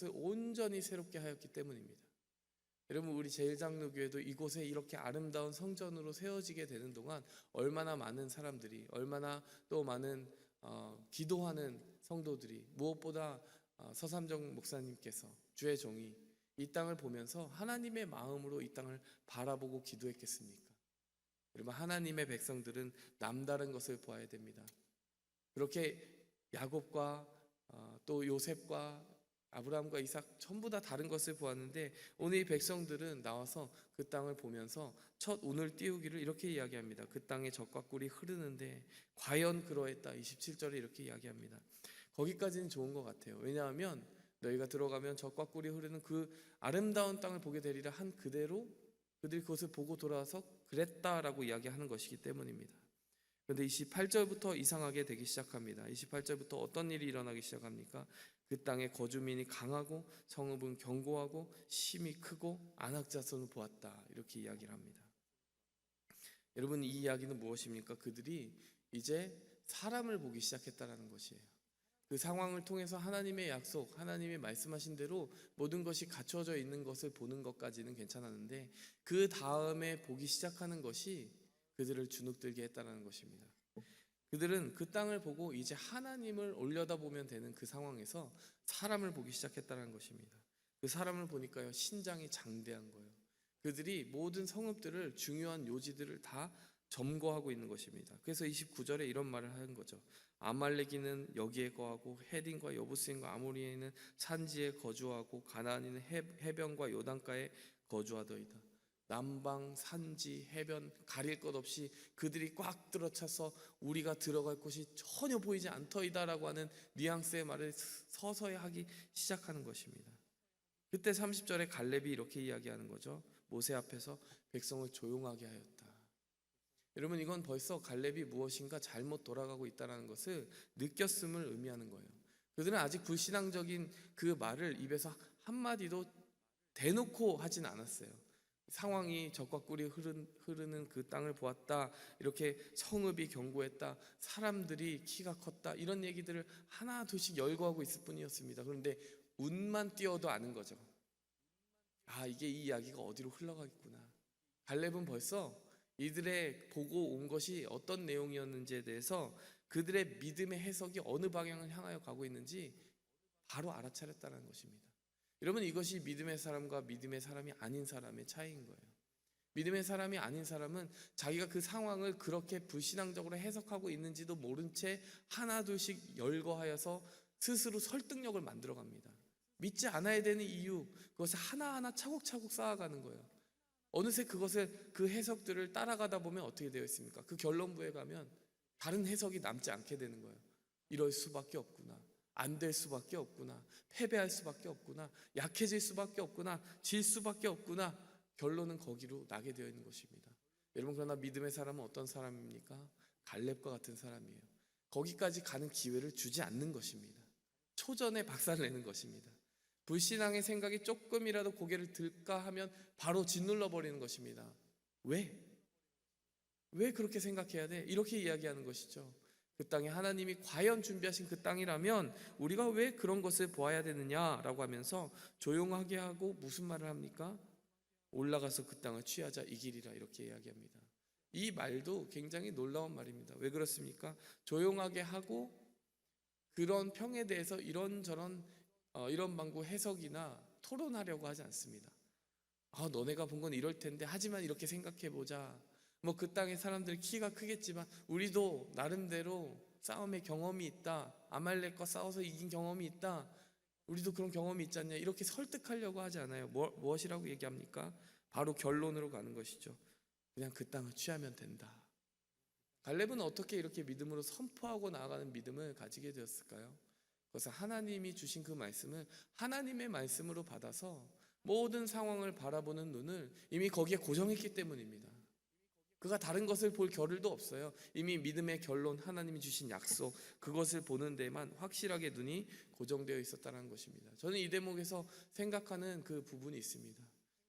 것을 온전히 새롭게 하였기 때문입니다. 여러분, 우리 제일장로교회도 이곳에 이렇게 아름다운 성전으로 세워지게 되는 동안 얼마나 많은 사람들이, 얼마나 또 많은 기도하는 성도들이, 무엇보다 서삼정 목사님께서, 주의 종이 이 땅을 보면서 하나님의 마음으로 이 땅을 바라보고 기도했겠습니까? 여러분, 하나님의 백성들은 남다른 것을 보아야 됩니다. 그렇게 야곱과 또 요셉과 아브라함과 이삭 전부 다 다른 것을 보았는데, 오늘 이 백성들은 나와서 그 땅을 보면서 첫 운을 띄우기를 이렇게 이야기합니다. 그 땅에 젖과 꿀이 흐르는데 과연 그러했다. 27절에 이렇게 이야기합니다. 거기까지는 좋은 것 같아요. 왜냐하면 너희가 들어가면 젖과 꿀이 흐르는 그 아름다운 땅을 보게 되리라 한 그대로 그들이 그것을 보고 돌아와서 그랬다라고 이야기하는 것이기 때문입니다. 그런데 28절부터 이상하게 되기 시작합니다. 28절부터 어떤 일이 일어나기 시작합니까? 그 땅의 거주민이 강하고 성읍은 견고하고 심이 크고 안악자손을 보았다, 이렇게 이야기를 합니다. 여러분, 이 이야기는 무엇입니까? 그들이 이제 사람을 보기 시작했다는 것이에요. 그 상황을 통해서 하나님의 약속, 하나님의 말씀하신 대로 모든 것이 갖춰져 있는 것을 보는 것까지는 괜찮았는데, 그 다음에 보기 시작하는 것이 그들을 주눅들게 했다는 것입니다. 그들은 그 땅을 보고 이제 하나님을 올려다보면 되는 그 상황에서 사람을 보기 시작했다는 것입니다. 그 사람을 보니까요, 신장이 장대한 거예요. 그들이 모든 성읍들을, 중요한 요지들을 다 점거하고 있는 것입니다. 그래서 29절에 이런 말을 하는 거죠. 아말렉이는 여기에 거하고 헤딘과 여부스인과 아모리에는 산지에 거주하고 가나안인은 해변과 요단가에 거주하더이다. 남방, 산지, 해변 가릴 것 없이 그들이 꽉 들어차서 우리가 들어갈 곳이 전혀 보이지 않더이다라고 하는 뉘앙스의 말을 서서히 하기 시작하는 것입니다. 그때 30절에 갈렙이 이렇게 이야기하는 거죠. 모세 앞에서 백성을 조용하게 하였다. 여러분, 이건 벌써 갈렙이 무엇인가 잘못 돌아가고 있다는 것을 느꼈음을 의미하는 거예요. 그들은 아직 불신앙적인 그 말을 입에서 한마디도 대놓고 하진 않았어요. 상황이 젖과 꿀이 흐르는 그 땅을 보았다, 이렇게 성읍이 견고했다, 사람들이 키가 컸다, 이런 얘기들을 하나 둘씩 열거하고 있을 뿐이었습니다. 그런데 운만 띄어도 아는 거죠. 아, 이게 이 이야기가 어디로 흘러가겠구나. 갈렙은 벌써 이들의 보고 온 것이 어떤 내용이었는지에 대해서 그들의 믿음의 해석이 어느 방향을 향하여 가고 있는지 바로 알아차렸다는 것입니다. 여러분, 이것이 믿음의 사람과 믿음의 사람이 아닌 사람의 차이인 거예요. 믿음의 사람이 아닌 사람은 자기가 그 상황을 그렇게 불신앙적으로 해석하고 있는지도 모른 채 하나 둘씩 열거하여서 스스로 설득력을 만들어갑니다. 믿지 않아야 되는 이유, 그것을 하나하나 차곡차곡 쌓아가는 거예요. 어느새 그 해석들을 따라가다 보면 어떻게 되어 있습니까? 그 결론부에 가면 다른 해석이 남지 않게 되는 거예요. 이럴 수밖에 없구나, 안 될 수밖에 없구나, 패배할 수밖에 없구나, 약해질 수밖에 없구나, 질 수밖에 없구나, 결론은 거기로 나게 되어 있는 것입니다. 여러분, 그러나 믿음의 사람은 어떤 사람입니까? 갈렙과 같은 사람이에요. 거기까지 가는 기회를 주지 않는 것입니다. 초전에 박살을 내는 것입니다. 불신앙의 생각이 조금이라도 고개를 들까 하면 바로 짓눌러 버리는 것입니다. 왜 그렇게 생각해야 돼? 이렇게 이야기하는 것이죠. 그 땅에 하나님이 과연 준비하신 그 땅이라면 우리가 왜 그런 것을 보아야 되느냐라고 하면서 조용하게 하고 무슨 말을 합니까? 올라가서 그 땅을 취하자, 이 길이라, 이렇게 이야기합니다. 이 말도 굉장히 놀라운 말입니다. 왜 그렇습니까? 조용하게 하고 그런 평에 대해서 이런저런 이런 방구 해석이나 토론하려고 하지 않습니다. 너네가 본 건 이럴 텐데, 하지만 이렇게 생각해보자. 뭐 그 땅의 사람들 키가 크겠지만 우리도 나름대로 싸움의 경험이 있다, 아말렉과 싸워서 이긴 경험이 있다, 우리도 그런 경험이 있지 않냐, 이렇게 설득하려고 하지 않아요. 무엇이라고 얘기합니까? 바로 결론으로 가는 것이죠. 그냥 그 땅을 취하면 된다. 갈렙은 어떻게 이렇게 믿음으로 선포하고 나아가는 믿음을 가지게 되었을까요? 그것은 하나님이 주신 그 말씀을 하나님의 말씀으로 받아서 모든 상황을 바라보는 눈을 이미 거기에 고정했기 때문입니다. 그가 다른 것을 볼 겨를도 없어요. 이미 믿음의 결론, 하나님이 주신 약속, 그것을 보는 데만 확실하게 눈이 고정되어 있었다는 것입니다. 저는 이 대목에서 생각하는 그 부분이 있습니다.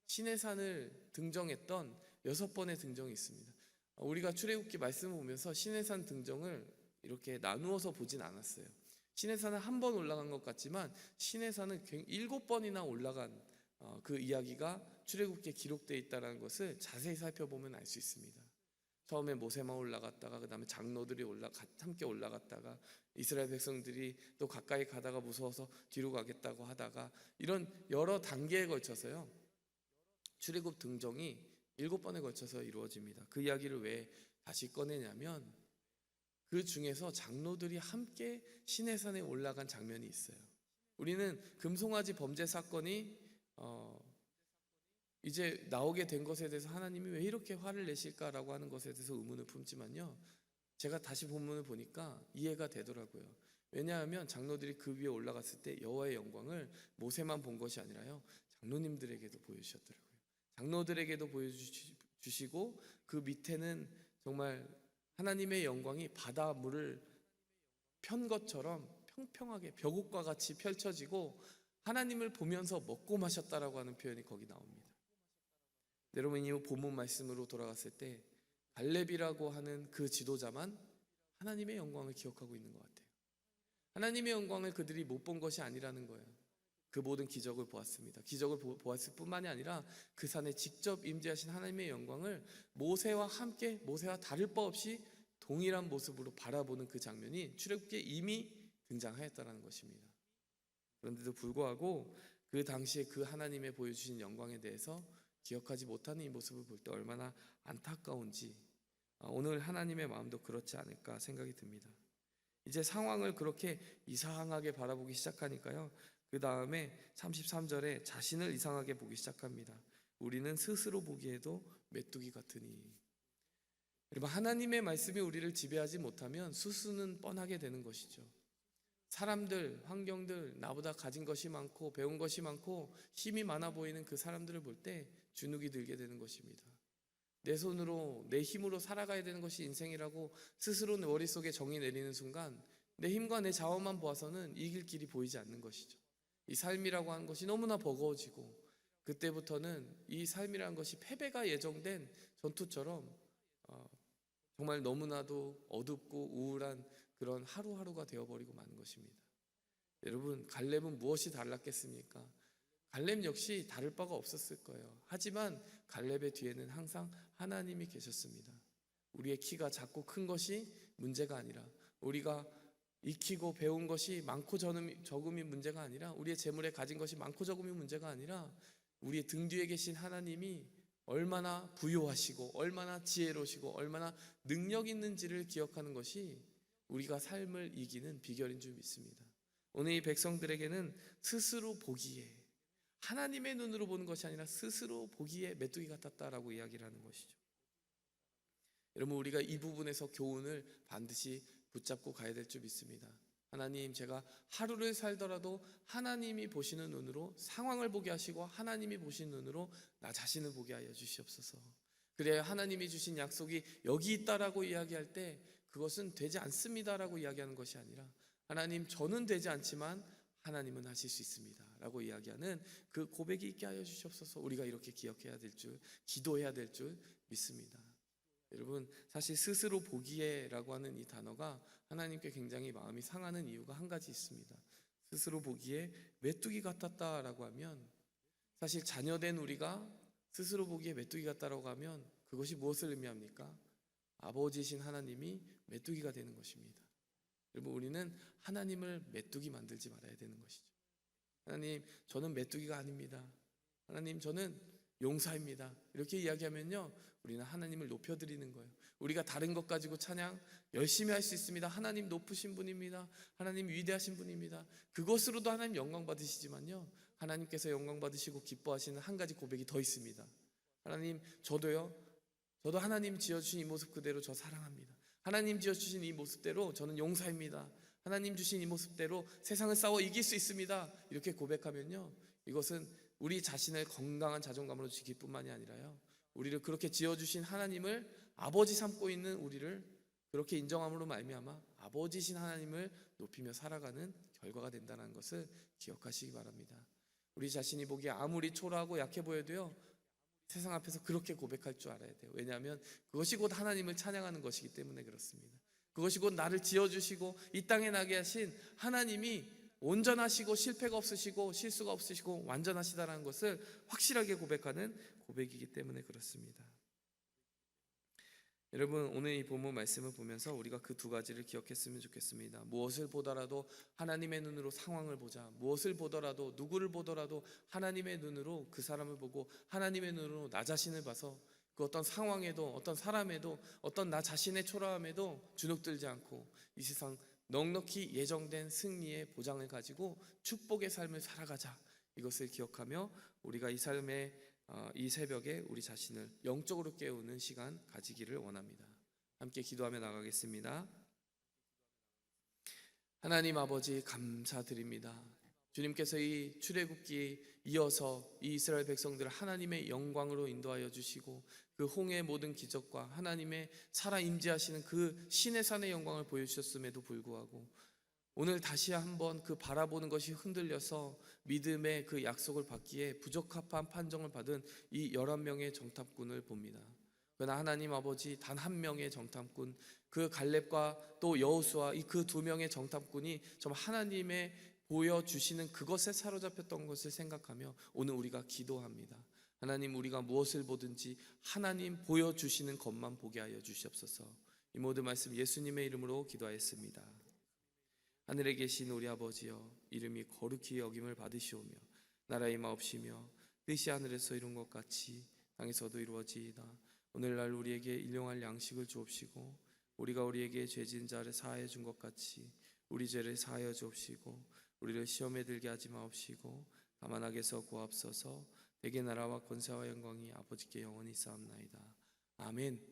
시내산을 등정했던 6번의 등정이 있습니다. 우리가 출애굽기 말씀을 보면서 시내산 등정을 이렇게 나누어서 보진 않았어요. 신의 산은 한 번 올라간 것 같지만 신의 산은 7번이나 올라간 그 이야기가 출애굽기에 기록되어 있다는 것을 자세히 살펴보면 알 수 있습니다. 처음에 모세만 올라갔다가 그 다음에 장로들이 함께 올라갔다가 이스라엘 백성들이 또 가까이 가다가 무서워서 뒤로 가겠다고 하다가 이런 여러 단계에 걸쳐서요, 출애굽 등정이 7번에 걸쳐서 이루어집니다. 그 이야기를 왜 다시 꺼내냐면 그 중에서 장로들이 함께 시내산에 올라간 장면이 있어요. 우리는 금송아지 범죄 사건이 이제 나오게 된 것에 대해서 하나님이 왜 이렇게 화를 내실까라고 하는 것에 대해서 의문을 품지만요, 제가 다시 본문을 보니까 이해가 되더라고요. 왜냐하면 장로들이 그 위에 올라갔을 때 여호와의 영광을 모세만 본 것이 아니라요, 장로님들에게도 보여주셨더라고요. 장로들에게도 보여주시고 그 밑에는 정말 하나님의 영광이 바다 물을 편 것처럼 평평하게 벽옥과 같이 펼쳐지고 하나님을 보면서 먹고 마셨다라고 하는 표현이 거기 나옵니다. 여러분, 이 본문 말씀으로 돌아갔을 때 갈렙이라고 하는 그 지도자만 하나님의 영광을 기억하고 있는 것 같아요. 하나님의 영광을 그들이 못 본 것이 아니라는 거예요. 그 모든 기적을 보았습니다. 기적을 보았을 뿐만이 아니라 그 산에 직접 임재하신 하나님의 영광을 모세와 함께, 모세와 다를 바 없이 동일한 모습으로 바라보는 그 장면이 출애굽기에 이미 등장하였다는 것입니다. 그런데도 불구하고 그 당시에 그 하나님의 보여주신 영광에 대해서 기억하지 못하는 이 모습을 볼 때 얼마나 안타까운지, 오늘 하나님의 마음도 그렇지 않을까 생각이 듭니다. 이제 상황을 그렇게 이상하게 바라보기 시작하니까요, 그 다음에 33절에 자신을 이상하게 보기 시작합니다. 우리는 스스로 보기에도 메뚜기 같으니. 여러분, 하나님의 말씀이 우리를 지배하지 못하면 수수는 뻔하게 되는 것이죠. 사람들, 환경들, 나보다 가진 것이 많고 배운 것이 많고 힘이 많아 보이는 그 사람들을 볼 때 주눅이 들게 되는 것입니다. 내 손으로, 내 힘으로 살아가야 되는 것이 인생이라고 스스로 내 머릿속에 정의 내리는 순간 내 힘과 내 자원만 보아서는 이길 길이 보이지 않는 것이죠. 이 삶이라고 하는 것이 너무나 버거워지고 그때부터는 이 삶이라는 것이 패배가 예정된 전투처럼 정말 너무나도 어둡고 우울한 그런 하루하루가 되어버리고 마는 것입니다. 여러분, 갈렙은 무엇이 달랐겠습니까? 갈렙 역시 다를 바가 없었을 거예요. 하지만 갈렙의 뒤에는 항상 하나님이 계셨습니다. 우리의 키가 작고 큰 것이 문제가 아니라, 우리가 익히고 배운 것이 많고 적음이 문제가 아니라, 우리의 재물에 가진 것이 많고 적음이 문제가 아니라 우리의 등 뒤에 계신 하나님이 얼마나 부요하시고 얼마나 지혜로우시고 얼마나 능력 있는지를 기억하는 것이 우리가 삶을 이기는 비결인 줄 믿습니다. 오늘 이 백성들에게는 스스로 보기에, 하나님의 눈으로 보는 것이 아니라 스스로 보기에 메뚜기 같았다라고 이야기를 하는 것이죠. 여러분, 우리가 이 부분에서 교훈을 반드시 붙잡고 가야 될 줄 믿습니다. 하나님, 제가 하루를 살더라도 하나님이 보시는 눈으로 상황을 보게 하시고 하나님이 보시는 눈으로 나 자신을 보게 하여 주시옵소서. 그래야 하나님이 주신 약속이 여기 있다라고 이야기할 때 그것은 되지 않습니다라고 이야기하는 것이 아니라, 하나님, 저는 되지 않지만 하나님은 하실 수 있습니다 라고 이야기하는 그 고백이 있게 하여 주시옵소서. 우리가 이렇게 기억해야 될 줄, 기도해야 될 줄 믿습니다. 여러분, 사실 스스로 보기에라고 하는 이 단어가 하나님께 굉장히 마음이 상하는 이유가 한 가지 있습니다. 스스로 보기에 메뚜기 같았다라고 하면, 사실 자녀된 우리가 스스로 보기에 메뚜기 같다라고 하면 그것이 무엇을 의미합니까? 아버지신 하나님이 메뚜기가 되는 것입니다. 여러분, 우리는 하나님을 메뚜기 만들지 말아야 되는 것이죠. 하나님, 저는 메뚜기가 아닙니다. 하나님, 저는 용사입니다. 이렇게 이야기하면요, 우리는 하나님을 높여드리는 거예요. 우리가 다른 것 가지고 찬양 열심히 할 수 있습니다. 하나님 높으신 분입니다. 하나님 위대하신 분입니다. 그것으로도 하나님 영광 받으시지만요, 하나님께서 영광 받으시고 기뻐하시는 한 가지 고백이 더 있습니다. 하나님, 저도 하나님 지어주신 이 모습 그대로 저 사랑합니다. 하나님 지어주신 이 모습대로 저는 용사입니다. 하나님 주신 이 모습대로 세상을 싸워 이길 수 있습니다. 이렇게 고백하면요, 이것은 우리 자신을 건강한 자존감으로 지킬 뿐만이 아니라요, 우리를 그렇게 지어주신 하나님을 아버지 삼고 있는 우리를 그렇게 인정함으로 말미암아 아버지신 하나님을 높이며 살아가는 결과가 된다는 것을 기억하시기 바랍니다. 우리 자신이 보기에 아무리 초라하고 약해 보여도요, 세상 앞에서 그렇게 고백할 줄 알아야 돼요. 왜냐하면 그것이 곧 하나님을 찬양하는 것이기 때문에 그렇습니다. 그것이 곧 나를 지어주시고 이 땅에 나게 하신 하나님이 온전하시고 실패가 없으시고 실수가 없으시고 완전하시다라는 것을 확실하게 고백하는 고백이기 때문에 그렇습니다. 여러분, 오늘 이 본문 말씀을 보면서 우리가 그 두 가지를 기억했으면 좋겠습니다. 무엇을 보더라도 하나님의 눈으로 상황을 보자. 무엇을 보더라도, 누구를 보더라도 하나님의 눈으로 그 사람을 보고 하나님의 눈으로 나 자신을 봐서 그 어떤 상황에도, 어떤 사람에도, 어떤 나 자신의 초라함에도 주눅들지 않고 이 세상 넉넉히 예정된 승리의 보장을 가지고 축복의 삶을 살아가자. 이것을 기억하며 우리가 이 삶의 이 새벽에 우리 자신을 영적으로 깨우는 시간 가지기를 원합니다. 함께 기도하며 나가겠습니다. 하나님 아버지, 감사드립니다. 주님께서 이 출애굽기 이어서 이 이스라엘 백성들을 하나님의 영광으로 인도하여 주시고 그 홍해의 모든 기적과 하나님의 살아 임재하시는 그 신의 산의 영광을 보여주셨음에도 불구하고 오늘 다시 한번 그 바라보는 것이 흔들려서 믿음의 그 약속을 받기에 부적합한 판정을 받은 이 11명의 정탐꾼을 봅니다. 그러나 하나님 아버지, 단 한 명의 정탐꾼, 그 갈렙과 또 여호수아 이 그 두 명의 정탐꾼이 정말 하나님의 보여주시는 그것에 사로잡혔던 것을 생각하며 오늘 우리가 기도합니다. 하나님, 우리가 무엇을 보든지 하나님 보여주시는 것만 보게 하여 주시옵소서. 이 모든 말씀 예수님의 이름으로 기도하였습니다. 하늘에 계신 우리 아버지여, 이름이 거룩히 여김을 받으시오며 나라의 마옵시며 뜻이 하늘에서 이룬 것 같이 땅에서도 이루어지이다. 오늘날 우리에게 일용할 양식을 주옵시고 우리가 우리에게 죄진 자를 사하여 준 것 같이 우리 죄를 사하여 주옵시고 우리를 시험에 들게 하지 마옵시고 다만 악에서 구하옵소서. 대개 나라와 권세와 영광이 아버지께 영원히 쌓옵나이다. 아멘.